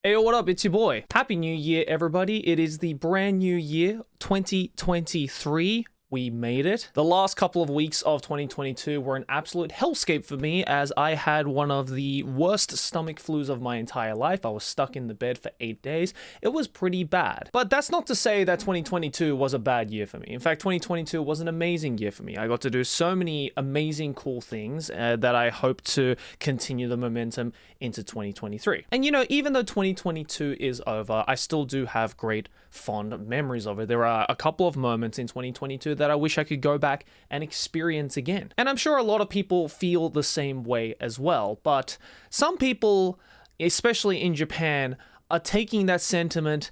Hey, what up? It's your boy. Happy New Year, everybody. It is the brand new year, 2023. We made it. The last couple of weeks of 2022 were an absolute hellscape for me as I had one of the worst stomach flus of my entire life. I was stuck in the bed for 8 days. It was pretty bad. But that's not to say that 2022 was a bad year for me. In fact, 2022 was an amazing year for me. I got to do so many amazing, cool things that I hope to continue the momentum into 2023. And you know, even though 2022 is over, I still do have great, fond memories of it. There are a couple of moments in 2022 that I wish I could go back and experience again. And I'm sure a lot of people feel the same way as well, but some people, especially in Japan, are taking that sentiment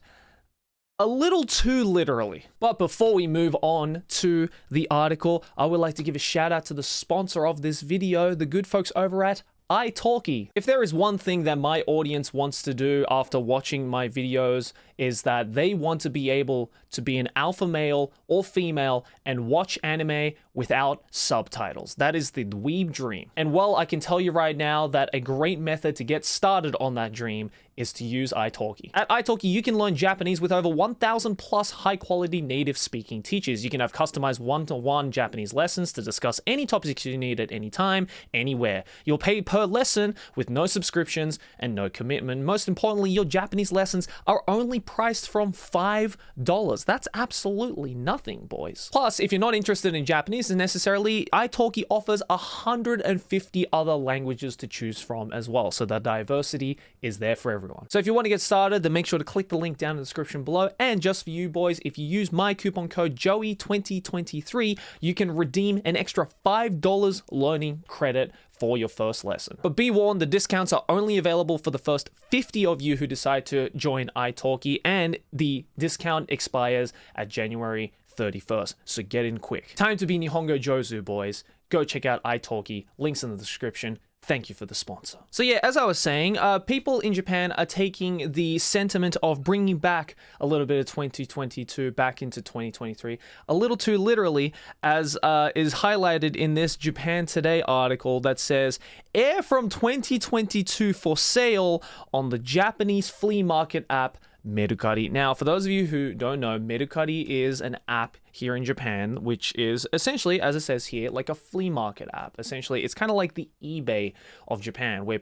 a little too literally. But before we move on to the article, I would like to give a shout out to the sponsor of this video, the good folks over at italki. If there is one thing that my audience wants to do after watching my videos is that they want to be able to be an alpha male or female and watch anime without subtitles. That is the dweeb dream. And well, I can tell you right now that a great method to get started on that dream is to use italki. At italki, you can learn Japanese with over 1,000 plus high-quality native-speaking teachers. You can have customized one-to-one Japanese lessons to discuss any topics you need at any time, anywhere. You'll pay per lesson with no subscriptions and no commitment. Most importantly, your Japanese lessons are only priced from $5. That's absolutely nothing, boys. Plus, if you're not interested in Japanese necessarily, italki offers 150 other languages to choose from as well, so the diversity is there for everyone. So if you want to get started, then make sure to click the link down in the description below. And just for you boys, if you use my coupon code JOEY2023, you can redeem an extra $5 learning credit for your first lesson. But be warned, the discounts are only available for the first 50 of you who decide to join italki, and the discount expires at January 31st, so get in quick. Time to be Nihongo Jozu, boys. Go check out italki, links in the description. Thank you for the sponsor. So yeah, as I was saying, people in Japan are taking the sentiment of bringing back a little bit of 2022 back into 2023 a little too literally, as is highlighted in this Japan Today article that says, Air from 2022 for sale on the Japanese flea market app Mercari. Now, for those of you who don't know, Mercari is an app here in Japan, which is essentially, as it says here, like a flea market app. Essentially, it's kind of like the eBay of Japan, where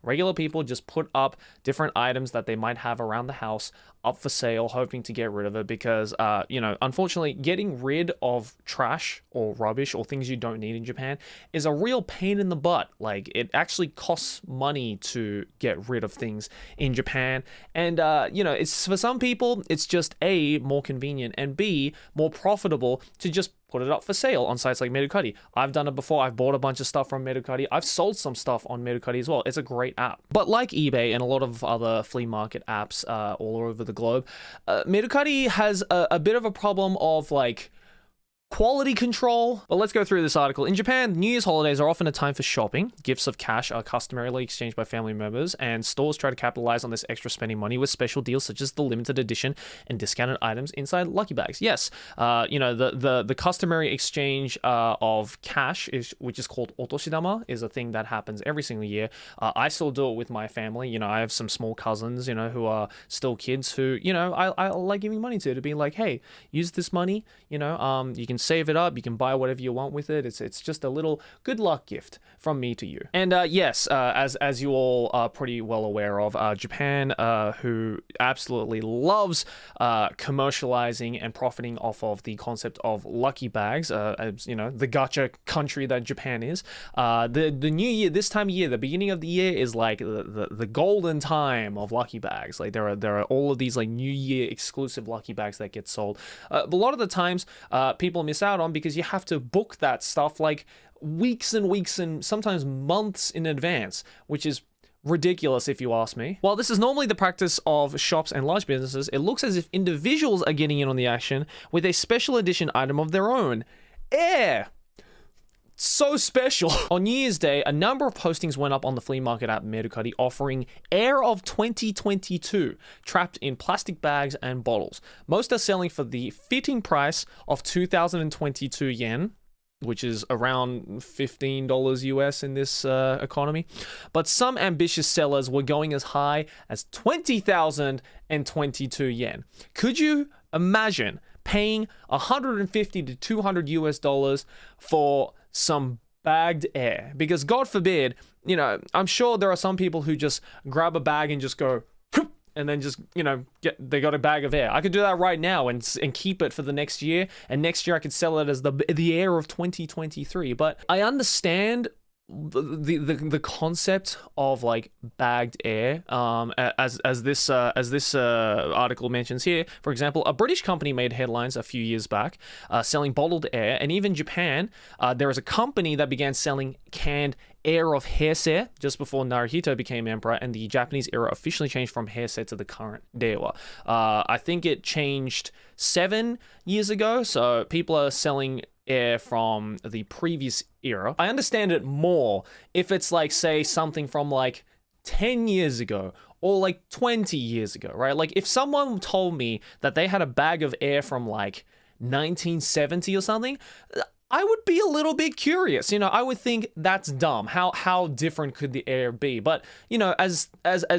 regular people just put up different items that they might have around the house up for sale, hoping to get rid of it because, unfortunately, getting rid of trash or rubbish or things you don't need in Japan is a real pain in the butt. Like, it actually costs money to get rid of things in Japan. And, it's for some people, it's just A, more convenient, and B, more profitable to just put it up for sale on sites like Mercari. I've done it before. I've bought a bunch of stuff from Mercari. I've sold some stuff on Mercari as well. It's a great app. But like eBay and a lot of other flea market apps all over the globe, Mercari has a bit of a problem of like quality control. But let's go through this article. In Japan, New Year's holidays are often a time for shopping. Gifts of cash are customarily exchanged by family members, and stores try to capitalize on this extra spending money with special deals such as the limited edition and discounted items inside lucky bags. Yes, the customary exchange of cash, which is called otoshidama, is a thing that happens every single year. I still do it with my family. I have some small cousins, who are still kids who, I like giving money to be like, hey, use this money, you can save it up, you can buy whatever you want with it. It's just a little good luck gift from me to you. And yes, as you all are pretty well aware of, Japan, who absolutely loves commercializing and profiting off of the concept of lucky bags, as the gacha country that Japan is. The new year, this time of year, the beginning of the year is like the golden time of lucky bags. Like there are all of these like New Year exclusive lucky bags that get sold. A lot of the times, people miss out on because you have to book that stuff like weeks and weeks and sometimes months in advance, which is ridiculous if you ask me. While this is normally the practice of shops and large businesses, it looks as if individuals are getting in on the action with a special edition item of their own. Air! So special. On New Year's Day, a number of postings went up on the flea market app Mercari offering Air of 2022 trapped in plastic bags and bottles. Most are selling for the fitting price of 2,022 yen, which is around $15 US in this economy. But some ambitious sellers were going as high as 20,022 yen. Could you imagine paying 150 to 200 US dollars for some bagged air? Because God forbid, you know, I'm sure there are some people who just grab a bag and just go, and then just, you know, they got a bag of air. I could do that right now and keep it for the next year, and next year I could sell it as the air of 2023. But I understand the concept of like bagged air, as this article mentions here. For example, a British company made headlines a few years back selling bottled air, and even Japan, there is a company that began selling canned air of Heisei just before Naruhito became emperor, and the Japanese era officially changed from Heisei to the current Reiwa. I think it changed 7 years ago, so people are selling air from the previous era. I understand it more if it's like, say, something from like 10 years ago or like 20 years ago, right? Like if someone told me that they had a bag of air from like 1970 or something, I would be a little bit curious. You know, I would think that's dumb. How different could the air be? But, you know, as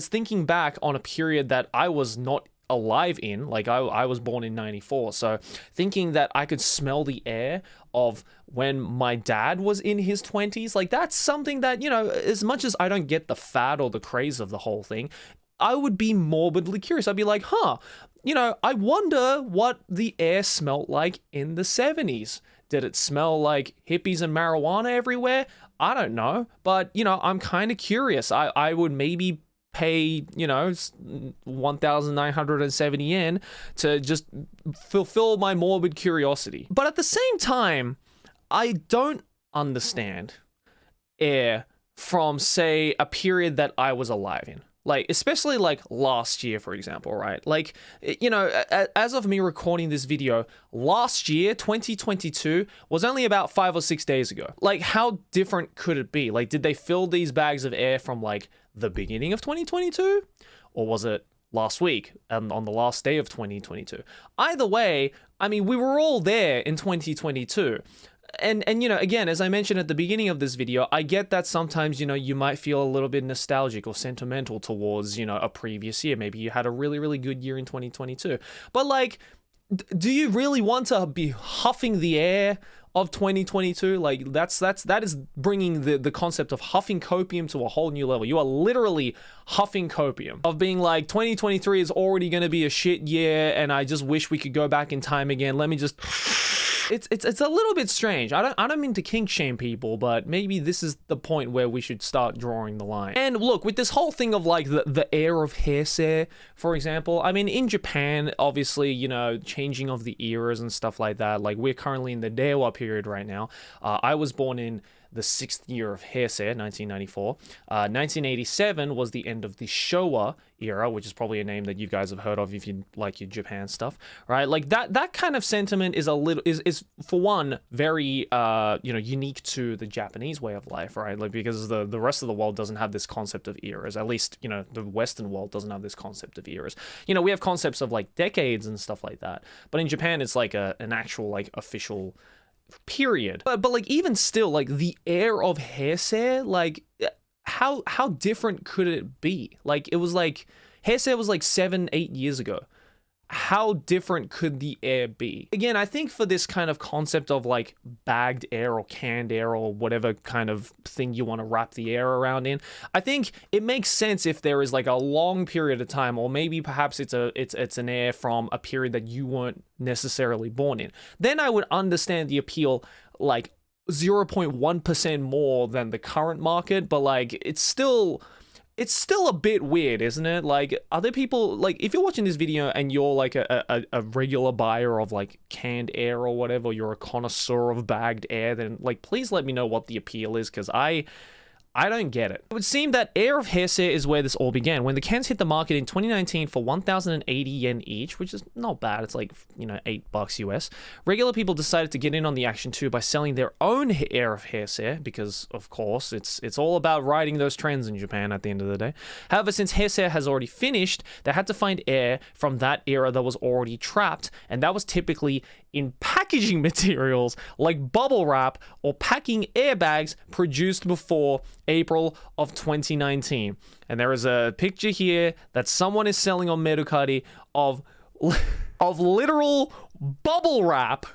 thinking back on a period that I was not alive in, like I was born in 94, so thinking that I could smell the air of when my dad was in his 20s, like that's something that, you know, as much as I don't get the fad or the craze of the whole thing, I would be morbidly curious. I'd be like, you know, I wonder what the air smelled like in the 70s. Did it smell like hippies and marijuana everywhere? I don't know, but, you know, I'm kind of curious. I would maybe pay, you know, 1,970 yen to just fulfill my morbid curiosity. But at the same time, I don't understand air from, say, a period that I was alive in. Like, especially like last year, for example, right? Like, you know, as of me recording this video, last year, 2022, was only about 5 or 6 days ago. Like, how different could it be? Like, did they fill these bags of air from like the beginning of 2022? Or was it last week on the last day of 2022? Either way, I mean, we were all there in 2022. And you know, again, as I mentioned at the beginning of this video, I get that sometimes, you know, you might feel a little bit nostalgic or sentimental towards, you know, a previous year. Maybe you had a really, really good year in 2022. But like, do you really want to be huffing the air of 2022? Like that is bringing the concept of huffing copium to a whole new level. You are literally huffing copium of being like, 2023 is already going to be a shit year, and I just wish we could go back in time again. Let me just... It's a little bit strange. I don't mean to kink shame people, but maybe this is the point where we should start drawing the line. And look, with this whole thing of like the air of Heisei, for example, I mean, in Japan, obviously, you know, changing of the eras and stuff like that. Like, we're currently in the Reiwa period right now. I was born in the 6th year of Heisei, 1994. 1987 was the end of the Showa era, which is probably a name that you guys have heard of if you like your Japan stuff, right? Like that kind of sentiment is is for one very you know, unique to the Japanese way of life, right? Like, because the rest of the world doesn't have this concept of eras. At least, you know, the Western world doesn't have this concept of eras. You know, we have concepts of like decades and stuff like that, but in Japan it's like an actual like official period. But like, even still, like the air of Heisei, like how different could it be? Like, it was like Heisei was like 7-8 years ago. How different could the air be? Again, I think for this kind of concept of like bagged air or canned air or whatever kind of thing you want to wrap the air around in, I think it makes sense if there is like a long period of time, or maybe perhaps it's an air from a period that you weren't necessarily born in. Then I would understand the appeal, like 0.1% more than the current market, but like it's still a bit weird, isn't it? Like, other people, like, if you're watching this video and you're like a regular buyer of like canned air or whatever, you're a connoisseur of bagged air, then like, please let me know what the appeal is, because I don't get it. It would seem that air of Heisei is where this all began. When the cans hit the market in 2019 for 1,080 yen each, which is not bad, it's like, you know, $8 US, regular people decided to get in on the action too by selling their own air of Heisei, because of course it's all about riding those trends in Japan at the end of the day. However, since Heisei has already finished, they had to find air from that era that was already trapped, and that was typically in packaging materials like bubble wrap or packing airbags produced before April of 2019. And there is a picture here that someone is selling on Mercari of literal bubble wrap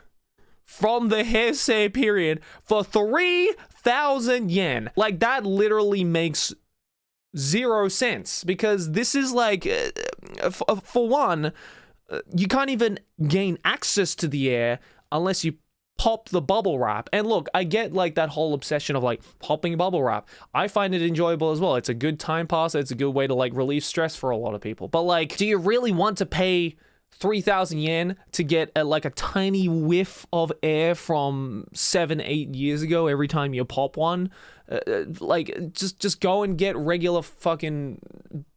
from the Heisei period for 3,000 yen. Like, that literally makes 0 sense, because this is like, for one, you can't even gain access to the air unless you pop the bubble wrap. And look, I get like that whole obsession of like popping bubble wrap. I find it enjoyable as well. It's a good time pass. It's a good way to like relieve stress for a lot of people. But like, do you really want to pay 3,000 yen to get like a tiny whiff of air from 7-8 years ago every time you pop one? Like, just go and get regular fucking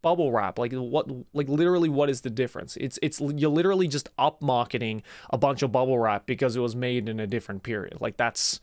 bubble wrap. Like, what, like, literally, what is the difference? It's you're literally just upmarketing a bunch of bubble wrap because it was made in a different period. Like, that's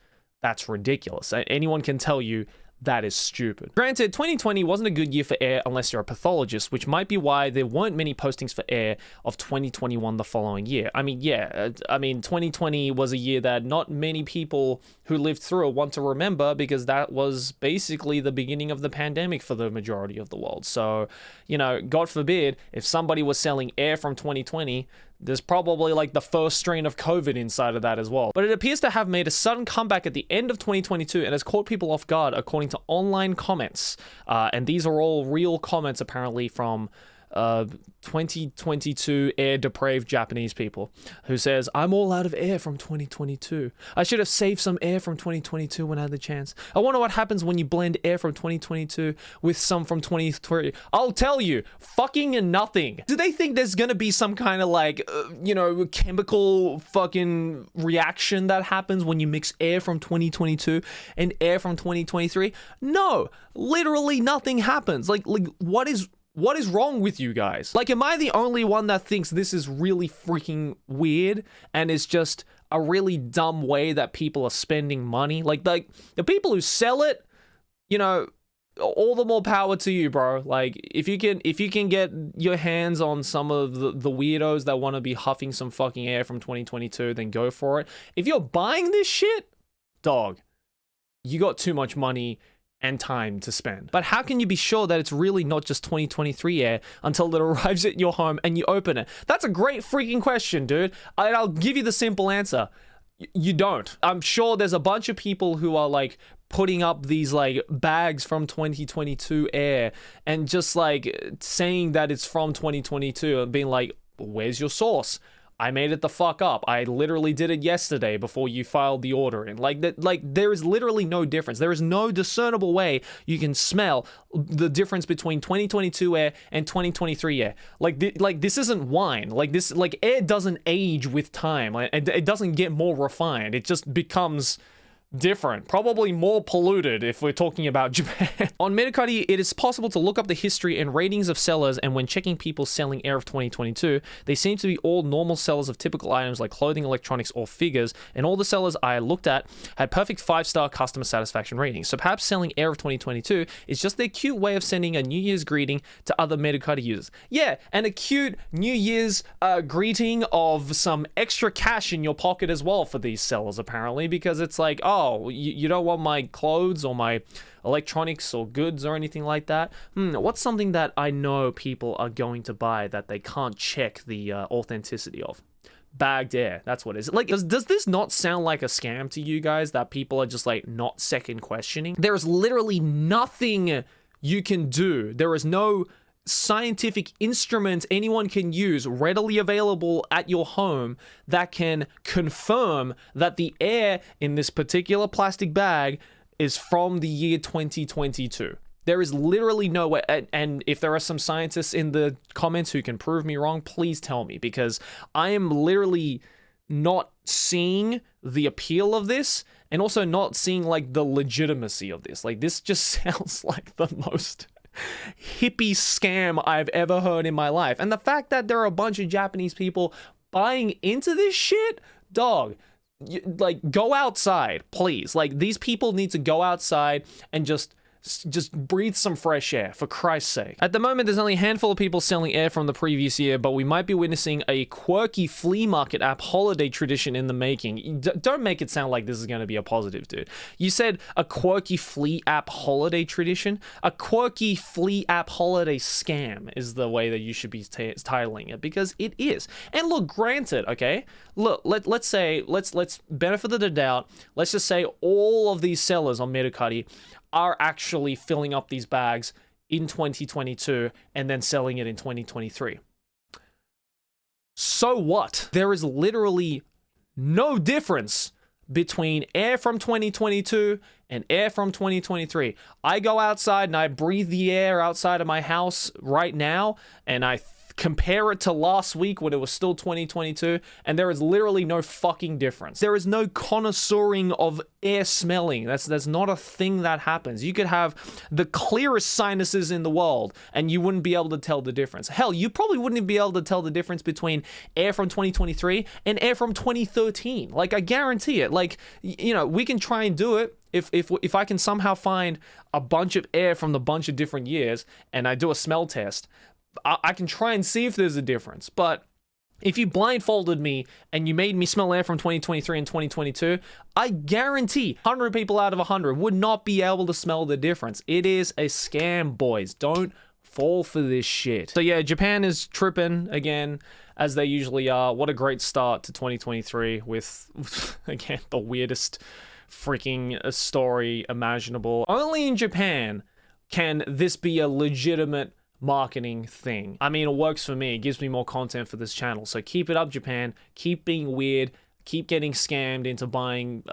ridiculous. Anyone can tell you that is stupid. Granted, 2020 wasn't a good year for air unless you're a pathologist, which might be why there weren't many postings for air of 2021 the following year. I mean, yeah, 2020 was a year that not many people who lived through it want to remember, because that was basically the beginning of the pandemic for the majority of the world. So, you know, God forbid, if somebody was selling air from 2020, there's probably like the first strain of COVID inside of that as well. But it appears to have made a sudden comeback at the end of 2022 and has caught people off guard, according to online comments. And these are all real comments, apparently, from 2022 air depraved Japanese people, who says, I'm all out of air from 2022. I should have saved some air from 2022 when I had the chance. I wonder what happens when you blend air from 2022 with some from 2023. I'll tell you, fucking nothing. Do they think there's gonna be some kind of like, chemical fucking reaction that happens when you mix air from 2022 and air from 2023? No, literally nothing happens. Like what is wrong with you guys? Like, am I the only one that thinks this is really freaking weird and is just a really dumb way that people are spending money? Like the people who sell it, you know, all the more power to you, bro. Like, if you can get your hands on some of the weirdos that want to be huffing some fucking air from 2022, then go for it. If you're buying this shit, dog, you got too much money and time to spend. But how can you be sure that it's really not just 2023 air until it arrives at your home and you open it? That's a great freaking question, dude. I'll give you the simple answer. You don't. I'm sure there's a bunch of people who are like putting up these like bags from 2022 air and just like saying that it's from 2022 and being like, where's your source? I made it the fuck up. I literally did it yesterday before you filed the order in. Like that, like there is literally no difference. There is no discernible way you can smell the difference between 2022 air and 2023 air. Like this isn't wine. Like this, like air doesn't age with time. It doesn't get more refined. It just becomes different, probably more polluted if we're talking about Japan. On Mercari, it is possible to look up the history and ratings of sellers, and when checking people selling air of 2022, they seem to be all normal sellers of typical items like clothing, electronics, or figures, and all the sellers I looked at had perfect 5-star customer satisfaction ratings. So perhaps selling air of 2022 is just their cute way of sending a New Year's greeting to other Mercari users. Yeah, and a cute New Year's greeting of some extra cash in your pocket as well for these sellers, apparently, because it's like, oh, you don't want my clothes or my electronics or goods or anything like that? What's something that I know people are going to buy that they can't check the authenticity of? Bagged air, that's what it is. Like, does this not sound like a scam to you guys, that people are just like not second questioning? There is literally nothing you can do. There is no scientific instrument anyone can use readily available at your home that can confirm that the air in this particular plastic bag is from the year 2022. There is literally no way, and if there are some scientists in the comments who can prove me wrong, please tell me, because I am literally not seeing the appeal of this, and also not seeing like the legitimacy of this. Like, this just sounds like the most hippie scam I've ever heard in my life. And the fact that there are a bunch of Japanese people buying into this shit, dog, like, go outside, please. Like, these people need to go outside and just Just breathe some fresh air, for Christ's sake. At the moment, there's only a handful of people selling air from the previous year, but we might be witnessing a quirky flea market app holiday tradition in the making. Don't make it sound like this is going to be a positive, dude. You said a quirky flea app holiday tradition? A quirky flea app holiday scam is the way that you should be titling it, because it is. And look, granted, okay, look, let's benefit of the doubt, let's just say all of these sellers on Metacuddy are actually filling up these bags in 2022 and then selling it in 2023. So what? There is literally no difference between air from 2022 and air from 2023. I go outside and I breathe the air outside of my house right now, and I compare it to last week when it was still 2022, and there is literally no fucking difference. There is no connoisseuring of air smelling. That's not a thing that happens. You could have the clearest sinuses in the world and you wouldn't be able to tell the difference. Hell, you probably wouldn't be able to tell the difference between air from 2023 and air from 2013. Like, I guarantee it. Like, you know, we can try and do it. If I can somehow find a bunch of air from the bunch of different years and I do a smell test, I can try and see if there's a difference. But if you blindfolded me and you made me smell air from 2023 and 2022, I guarantee 100 people out of 100 would not be able to smell the difference. It is a scam, boys. Don't fall for this shit. So yeah, Japan is tripping again, as they usually are. What a great start to 2023 with, again, the weirdest freaking story imaginable. Only in Japan can this be a legitimate marketing thing. I mean, it works for me. It gives me more content for this channel. So keep it up, Japan. Keep being weird. Keep getting scammed into buying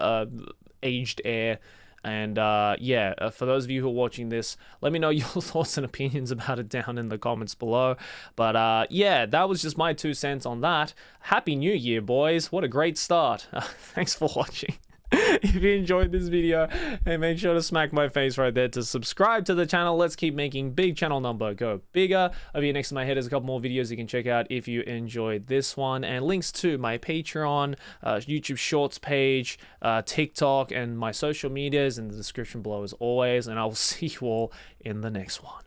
aged air. And yeah, for those of you who are watching this, let me know your thoughts and opinions about it down in the comments below. But yeah, that was just my 2 cents on that. Happy New Year, boys. What a great start. Thanks for watching. If you enjoyed this video, hey, make sure to smack my face right there to subscribe to the channel. Let's keep making big channel number go bigger. Over here next to my head is a couple more videos you can check out if you enjoyed this one, and links to my Patreon, YouTube Shorts page, TikTok, and my social medias in the description below as always. And I will see you all in the next one.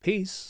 Peace.